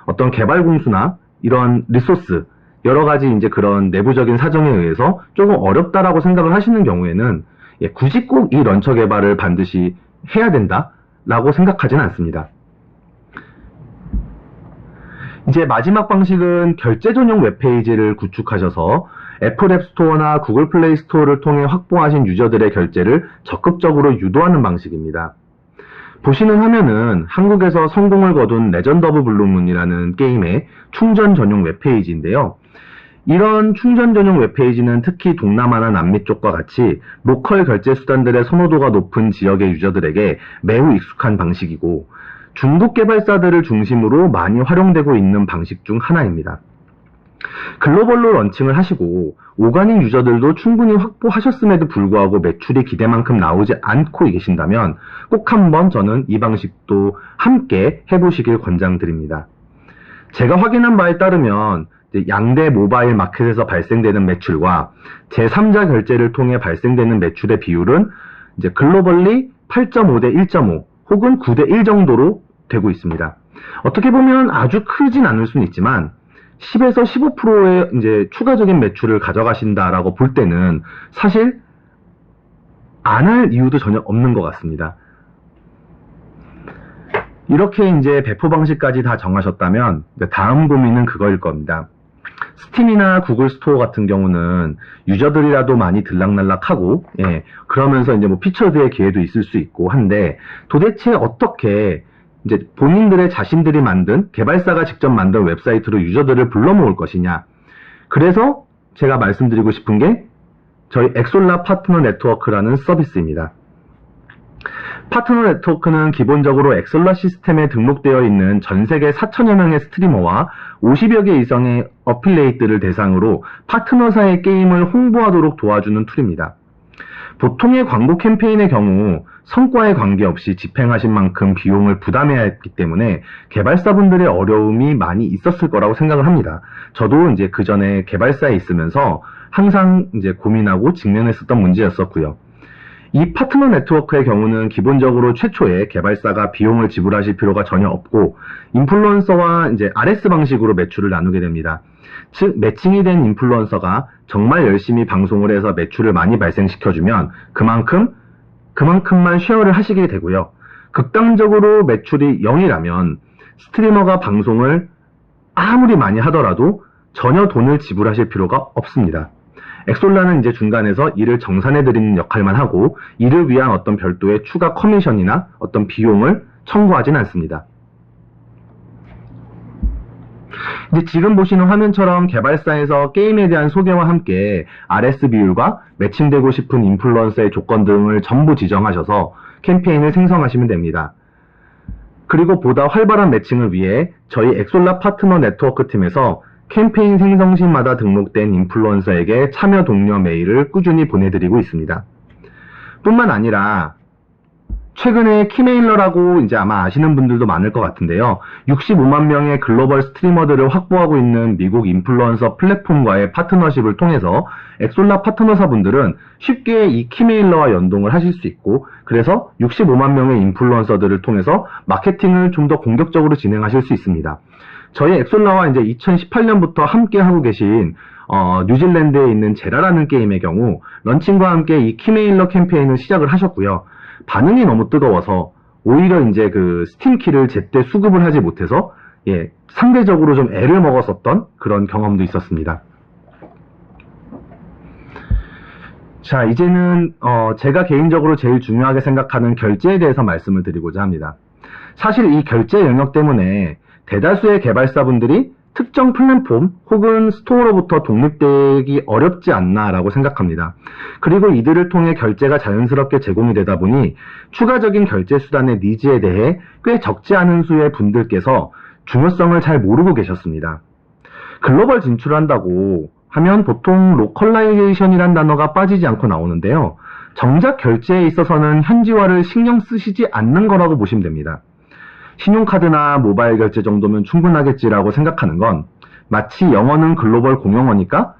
어떤 개발 공수나 이런 리소스 여러 가지 이제 그런 내부적인 사정에 의해서 조금 어렵다라고 생각을 하시는 경우에는 굳이 꼭 이 런처 개발을 반드시 해야 된다라고 생각하지는 않습니다. 이제 마지막 방식은 결제 전용 웹페이지를 구축하셔서 애플 앱 스토어나 구글 플레이 스토어를 통해 확보하신 유저들의 결제를 적극적으로 유도하는 방식입니다. 보시는 화면은 한국에서 성공을 거둔 레전드 오브 블루문이라는 게임의 충전 전용 웹페이지인데요. 이런 충전 전용 웹페이지는 특히 동남아나 남미 쪽과 같이 로컬 결제 수단들의 선호도가 높은 지역의 유저들에게 매우 익숙한 방식이고 중국 개발사들을 중심으로 많이 활용되고 있는 방식 중 하나입니다. 글로벌로 런칭을 하시고 오가닉 유저들도 충분히 확보하셨음에도 불구하고 매출이 기대만큼 나오지 않고 계신다면 꼭 한번 저는 이 방식도 함께 해보시길 권장드립니다. 제가 확인한 바에 따르면 양대 모바일 마켓에서 발생되는 매출과 제3자 결제를 통해 발생되는 매출의 비율은 이제 글로벌리 8.5대 1.5 혹은 9대 1 정도로 되고 있습니다. 어떻게 보면 아주 크진 않을 수는 있지만 10에서 15%의 이제 추가적인 매출을 가져가신다라고 볼 때는 사실 안 할 이유도 전혀 없는 것 같습니다. 이렇게 이제 배포 방식까지 다 정하셨다면 다음 고민은 그거일 겁니다. 스팀이나 구글 스토어 같은 경우는 유저들이라도 많이 들락날락하고 그러면서 이제 뭐 피처드의 기회도 있을 수 있고 한데 도대체 어떻게 이제 본인들의 자신들이 만든 개발사가 직접 만든 웹사이트로 유저들을 불러 모을 것이냐. 그래서 제가 말씀드리고 싶은 게 저희 엑솔라 파트너 네트워크라는 서비스입니다. 파트너 네트워크는 기본적으로 엑솔라 시스템에 등록되어 있는 전 세계 4천여 명의 스트리머와 50여 개 이상의 어필레이트를 대상으로 파트너사의 게임을 홍보하도록 도와주는 툴입니다. 보통의 광고 캠페인의 경우 성과에 관계없이 집행하신 만큼 비용을 부담해야 했기 때문에 개발사분들의 어려움이 많이 있었을 거라고 생각을 합니다. 저도 이제 그 전에 개발사에 있으면서 항상 이제 고민하고 직면했었던 문제였었고요. 이 파트너 네트워크의 경우는 기본적으로 최초에 개발사가 비용을 지불하실 필요가 전혀 없고 인플루언서와 이제 RS 방식으로 매출을 나누게 됩니다. 즉 매칭이 된 인플루언서가 정말 열심히 방송을 해서 매출을 많이 발생시켜주면 그만큼만 쉐어를 하시게 되고요. 극단적으로 매출이 0이라면 스트리머가 방송을 아무리 많이 하더라도 전혀 돈을 지불하실 필요가 없습니다. 엑솔라는 이제 중간에서 이를 정산해드리는 역할만 하고 이를 위한 어떤 별도의 추가 커미션이나 어떤 비용을 청구하진 않습니다. 이제 지금 보시는 화면처럼 개발사에서 게임에 대한 소개와 함께 RS 비율과 매칭되고 싶은 인플루언서의 조건 등을 전부 지정하셔서 캠페인을 생성하시면 됩니다. 그리고 보다 활발한 매칭을 위해 저희 엑솔라 파트너 네트워크 팀에서 캠페인 생성 시마다 등록된 인플루언서에게 참여 독려 메일을 꾸준히 보내드리고 있습니다. 뿐만 아니라 최근에 키메일러라고 이제 아마 아시는 분들도 많을 것 같은데요. 65만 명의 글로벌 스트리머들을 확보하고 있는 미국 인플루언서 플랫폼과의 파트너십을 통해서 엑솔라 파트너사분들은 쉽게 이 키메일러와 연동을 하실 수 있고 그래서 65만 명의 인플루언서들을 통해서 마케팅을 좀 더 공격적으로 진행하실 수 있습니다. 저희 엑솔라와 이제 2018년부터 함께 하고 계신 뉴질랜드에 있는 제라라는 게임의 경우 런칭과 함께 이 키메일러 캠페인을 시작을 하셨고요. 반응이 너무 뜨거워서 오히려 이제 그 스팀 키를 제때 수급을 하지 못해서 상대적으로 좀 애를 먹었었던 그런 경험도 있었습니다. 자, 이제는 제가 개인적으로 제일 중요하게 생각하는 결제에 대해서 말씀을 드리고자 합니다. 사실 이 결제 영역 때문에 대다수의 개발사분들이 특정 플랫폼 혹은 스토어로부터 독립되기 어렵지 않나라고 생각합니다. 그리고 이들을 통해 결제가 자연스럽게 제공이 되다 보니 추가적인 결제 수단의 니즈에 대해 꽤 적지 않은 수의 분들께서 중요성을 잘 모르고 계셨습니다. 글로벌 진출한다고 하면 보통 로컬라이제이션이란 단어가 빠지지 않고 나오는데요. 정작 결제에 있어서는 현지화를 신경 쓰시지 않는 거라고 보시면 됩니다. 신용카드나 모바일 결제 정도면 충분하겠지라고 생각하는 건 마치 영어는 글로벌 공용어니까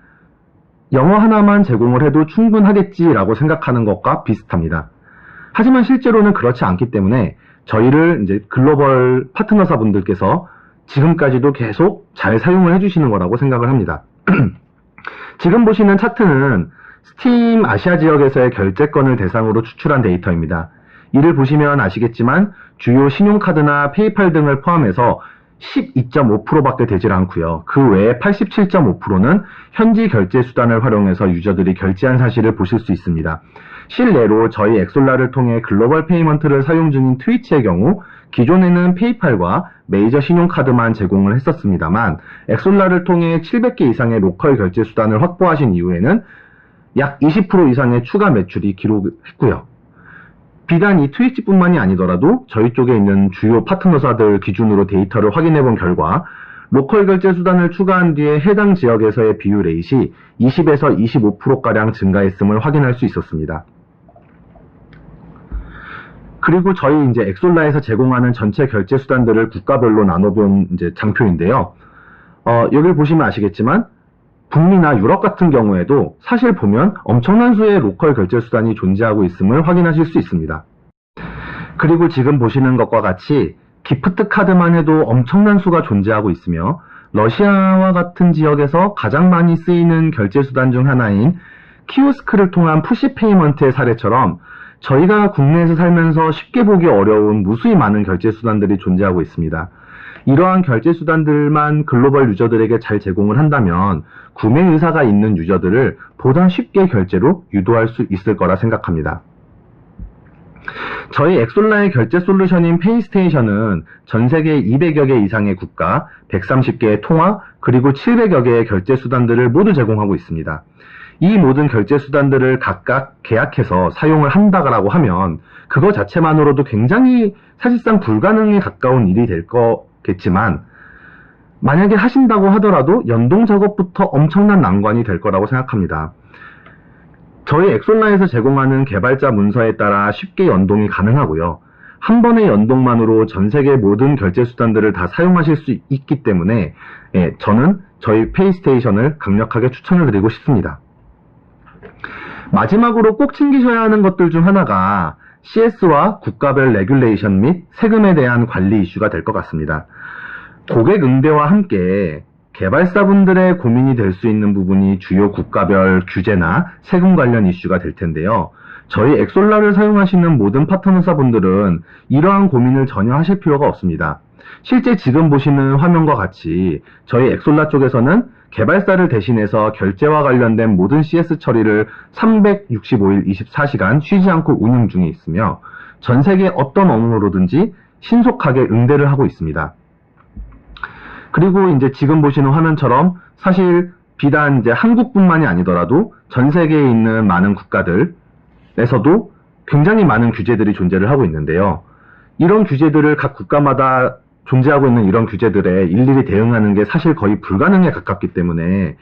영어 하나만 제공을 해도 충분하겠지라고 생각하는 것과 비슷합니다. 하지만 실제로는 그렇지 않기 때문에 저희를 이제 글로벌 파트너사분들께서 지금까지도 계속 잘 사용을 해주시는 거라고 생각을 합니다. 지금 보시는 차트는 스팀 아시아 지역에서의 결제권을 대상으로 추출한 데이터입니다. 이를 보시면 아시겠지만 주요 신용카드나 페이팔 등을 포함해서 12.5%밖에 되질 않고요. 그 외에 87.5%는 현지 결제 수단을 활용해서 유저들이 결제한 사실을 보실 수 있습니다. 실례로 저희 엑솔라를 통해 글로벌 페이먼트를 사용 중인 트위치의 경우 기존에는 페이팔과 메이저 신용카드만 제공을 했었습니다만 엑솔라를 통해 700개 이상의 로컬 결제 수단을 확보하신 이후에는 약 20% 이상의 추가 매출이 기록했고요. 비단 이 트위치뿐만이 아니더라도 저희 쪽에 있는 주요 파트너사들 기준으로 데이터를 확인해 본 결과 로컬 결제 수단을 추가한 뒤에 해당 지역에서의 비율 레이시 20에서 25%가량 증가했음을 확인할 수 있었습니다. 그리고 저희 이제 엑솔라에서 제공하는 전체 결제 수단들을 국가별로 나눠본 이제 장표인데요. 여기를 보시면 아시겠지만 북미나 유럽 같은 경우에도 사실 보면 엄청난 수의 로컬 결제 수단이 존재하고 있음을 확인하실 수 있습니다. 그리고 지금 보시는 것과 같이 기프트 카드만 해도 엄청난 수가 존재하고 있으며 러시아와 같은 지역에서 가장 많이 쓰이는 결제 수단 중 하나인 키오스크를 통한 푸시 페이먼트의 사례처럼 저희가 국내에서 살면서 쉽게 보기 어려운 무수히 많은 결제 수단들이 존재하고 있습니다. 이러한 결제 수단들만 글로벌 유저들에게 잘 제공을 한다면 구매 의사가 있는 유저들을 보다 쉽게 결제로 유도할 수 있을 거라 생각합니다. 저희 엑솔라의 결제 솔루션인 페이스테이션은 전 세계 200여 개 이상의 국가, 130개의 통화, 그리고 700여 개의 결제 수단들을 모두 제공하고 있습니다. 이 모든 결제 수단들을 각각 계약해서 사용을 한다고 하면 그거 자체만으로도 굉장히 사실상 불가능에 가까운 일이 될 거겠지만 만약에 하신다고 하더라도 연동 작업부터 엄청난 난관이 될 거라고 생각합니다. 저희 엑솔라에서 제공하는 개발자 문서에 따라 쉽게 연동이 가능하고요. 한 번의 연동만으로 전 세계 모든 결제 수단들을 다 사용하실 수 있기 때문에 저는 저희 페이스테이션을 강력하게 추천을 드리고 싶습니다. 마지막으로 꼭 챙기셔야 하는 것들 중 하나가 CS와 국가별 레귤레이션 및 세금에 대한 관리 이슈가 될 것 같습니다. 고객 응대와 함께 개발사분들의 고민이 될 수 있는 부분이 주요 국가별 규제나 세금 관련 이슈가 될 텐데요. 저희 엑솔라를 사용하시는 모든 파트너사분들은 이러한 고민을 전혀 하실 필요가 없습니다. 실제 지금 보시는 화면과 같이 저희 엑솔라 쪽에서는 개발사를 대신해서 결제와 관련된 모든 CS 처리를 365일 24시간 쉬지 않고 운영 중에 있으며 전 세계 어떤 업무로든지 신속하게 응대를 하고 있습니다. 그리고 이제 지금 보시는 화면처럼 사실 비단 이제 한국뿐만이 아니더라도 전 세계에 있는 많은 국가들에서도 굉장히 많은 규제들이 존재를 하고 있는데요. 이런 규제들을 각 국가마다 존재하고 있는 이런 규제들에 일일이 대응하는 게 사실 거의 불가능에 가깝기 때문에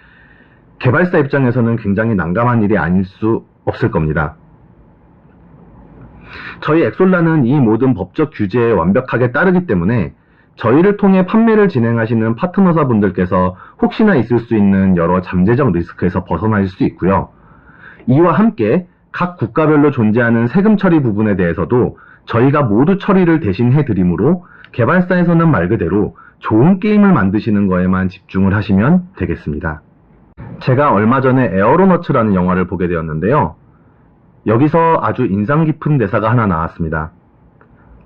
개발사 입장에서는 굉장히 난감한 일이 아닐 수 없을 겁니다. 저희 엑솔라는 이 모든 법적 규제에 완벽하게 따르기 때문에 저희를 통해 판매를 진행하시는 파트너사분들께서 혹시나 있을 수 있는 여러 잠재적 리스크에서 벗어나실 수 있고요. 이와 함께 각 국가별로 존재하는 세금 처리 부분에 대해서도 저희가 모두 처리를 대신 해드리므로 개발사에서는 말 그대로 좋은 게임을 만드시는 거에만 집중을 하시면 되겠습니다. 제가 얼마 전에 에어로너츠라는 영화를 보게 되었는데요. 여기서 아주 인상 깊은 대사가 하나 나왔습니다.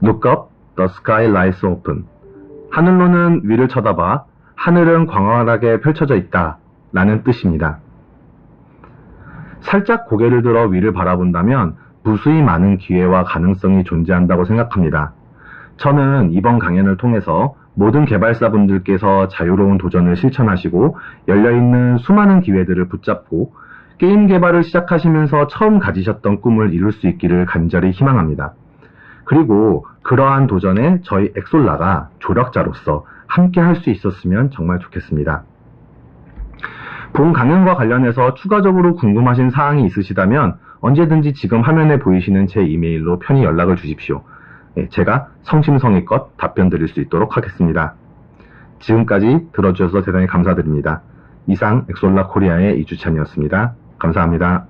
Look up, the sky lies open. 하늘로는 위를 쳐다봐, 하늘은 광활하게 펼쳐져 있다 라는 뜻입니다. 살짝 고개를 들어 위를 바라본다면 무수히 많은 기회와 가능성이 존재한다고 생각합니다. 저는 이번 강연을 통해서 모든 개발사분들께서 자유로운 도전을 실천하시고 열려있는 수많은 기회들을 붙잡고 게임 개발을 시작하시면서 처음 가지셨던 꿈을 이룰 수 있기를 간절히 희망합니다. 그리고 그러한 도전에 저희 엑솔라가 조력자로서 함께 할 수 있었으면 정말 좋겠습니다. 본 강연과 관련해서 추가적으로 궁금하신 사항이 있으시다면 언제든지 지금 화면에 보이시는 제 이메일로 편히 연락을 주십시오. 제가 성심성의껏 답변 드릴 수 있도록 하겠습니다. 지금까지 들어주셔서 대단히 감사드립니다. 이상 엑솔라 코리아의 이주찬이었습니다. 감사합니다.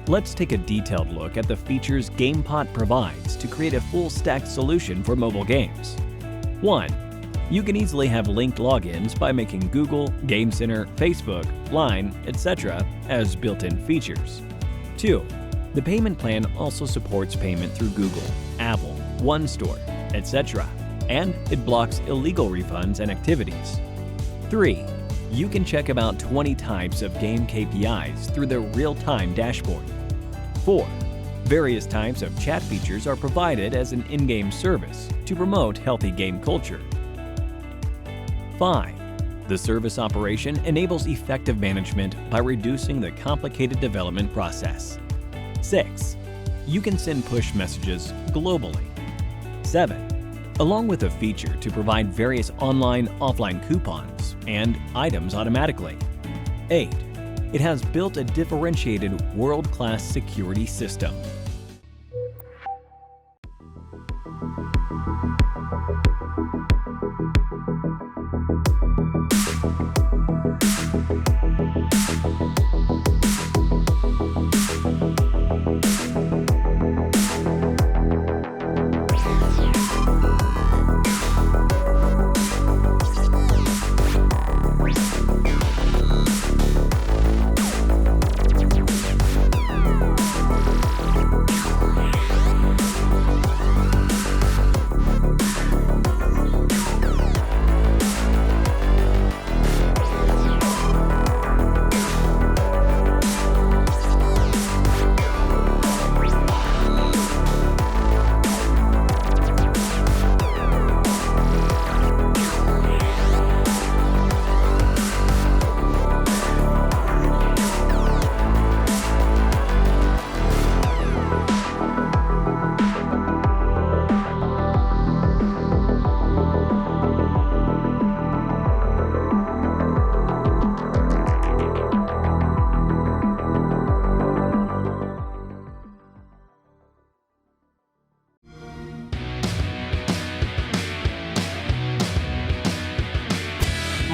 Let's take a detailed look at the features GamePot provides to create a full-stack solution for mobile games. 1. You can easily have linked logins by making Google, Game Center, Facebook, Line, etc. as built-in features. 2. The payment plan also supports payment through Google, Apple, OneStore, etc. and it blocks illegal refunds and activities. 3. You can check about 20 types of game KPIs through the real-time dashboard. 4. Various types of chat features are provided as an in-game service to promote healthy game culture. 5. The service operation enables effective management by reducing the complicated development process. 6. You can send push messages globally. 7. Along with a feature to provide various online/offline coupons and items automatically. 8. It has built a differentiated world-class security system.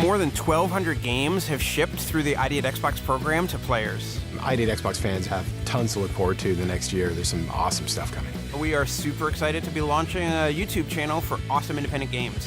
More than 1,200 games have shipped through the ID at Xbox program to players. ID at Xbox fans have tons to look forward to the next year. There's some awesome stuff coming. We are super excited to be launching a YouTube channel for awesome independent games.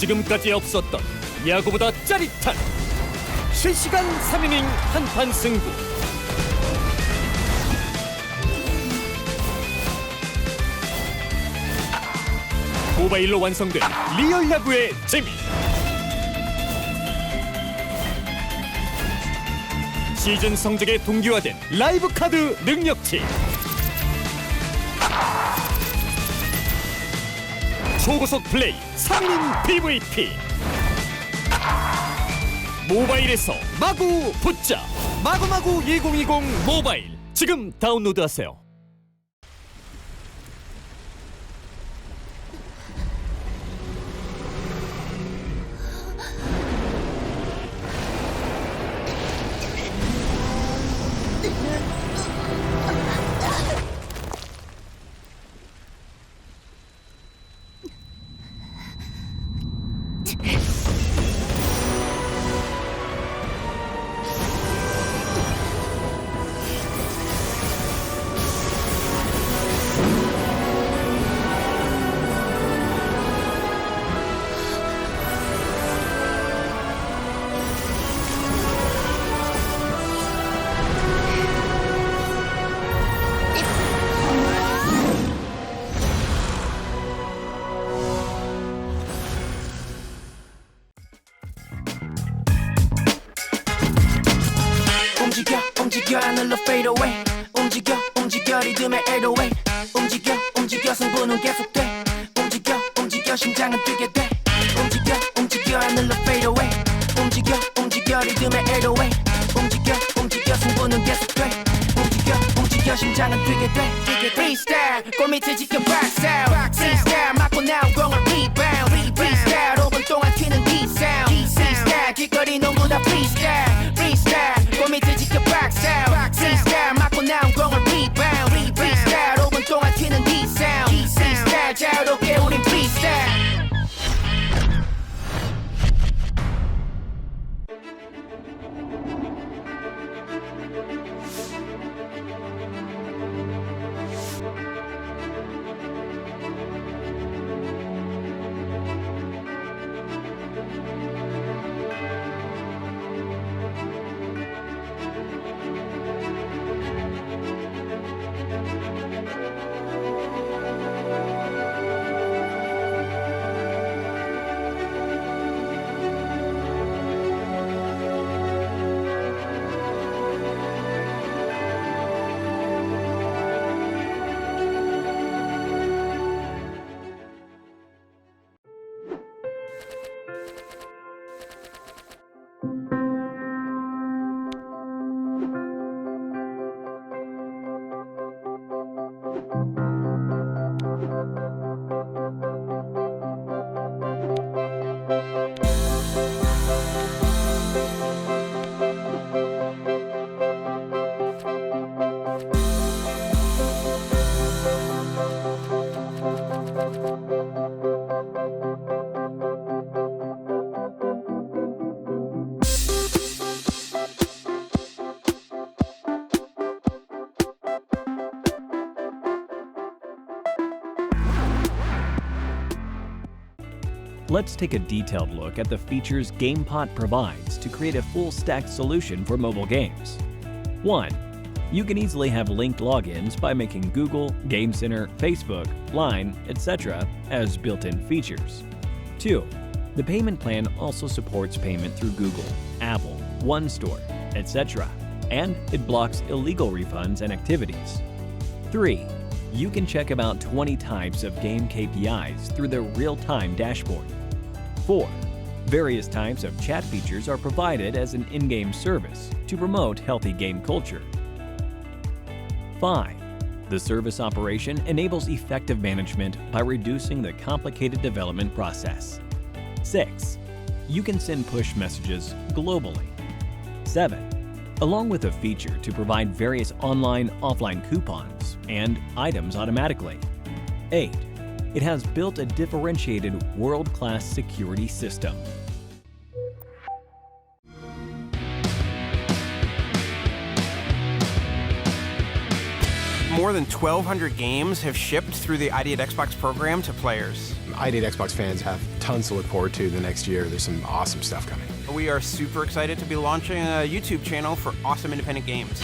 지금까지 없었던 야구보다 짜릿한 실시간 3이닝 한판 승부. 모바일로 완성된 리얼 야구의 재미. 시즌 성적에 동기화된 라이브 카드 능력치. 초고속 플레이 3인 PVP. 모바일에서 마구 붙자. 마구마구 2020 모바일. 지금 다운로드하세요. 움직여 움직여 하늘로 fade away 움직여 움직여 리듬의 808 움직여 움직여 승부는 계속돼 움직여 움직여 심장은 뛰게 돼 움직여 움직여 하늘로 fade away 움직여 움직여 리듬의 808 움직여 움직여 승부는 계속돼 움직여 움직여 심장은 뛰게 돼 Freestyle 골밑을 지켜 backstyle Freestyle 맞고 나온 공을 rebound Freestyle 5분 동안 튀는 D-sound Freestyle 길거리 농구 다 freestyle Freestyle 골밑을 지켜 backstyle Freestyle 맞고 나온 공을 rebound Freestyle 5분 동안 튀는 D-sound Freestyle 자유롭게 우린 freestyle Let's take a detailed look at the features GamePot provides to create a full-stack solution for mobile games. 1. You can easily have linked logins by making Google, Game Center, Facebook, Line, etc. as built-in features. 2. The payment plan also supports payment through Google, Apple, OneStore, etc. and it blocks illegal refunds and activities. 3. You can check about 20 types of game KPIs through the real-time dashboard. 4. Various types of chat features are provided as an in-game service to promote healthy game culture. 5. The service operation enables effective management by reducing the complicated development process. 6. You can send push messages globally. 7. Along with a feature to provide various online/offline coupons and items automatically. 8. It has built a differentiated world-class security system. More than 1,200 games have shipped through the ID at Xbox program to players. ID at Xbox fans have tons to look forward to the next year. There's some awesome stuff coming. We are super excited to be launching a YouTube channel for awesome independent games.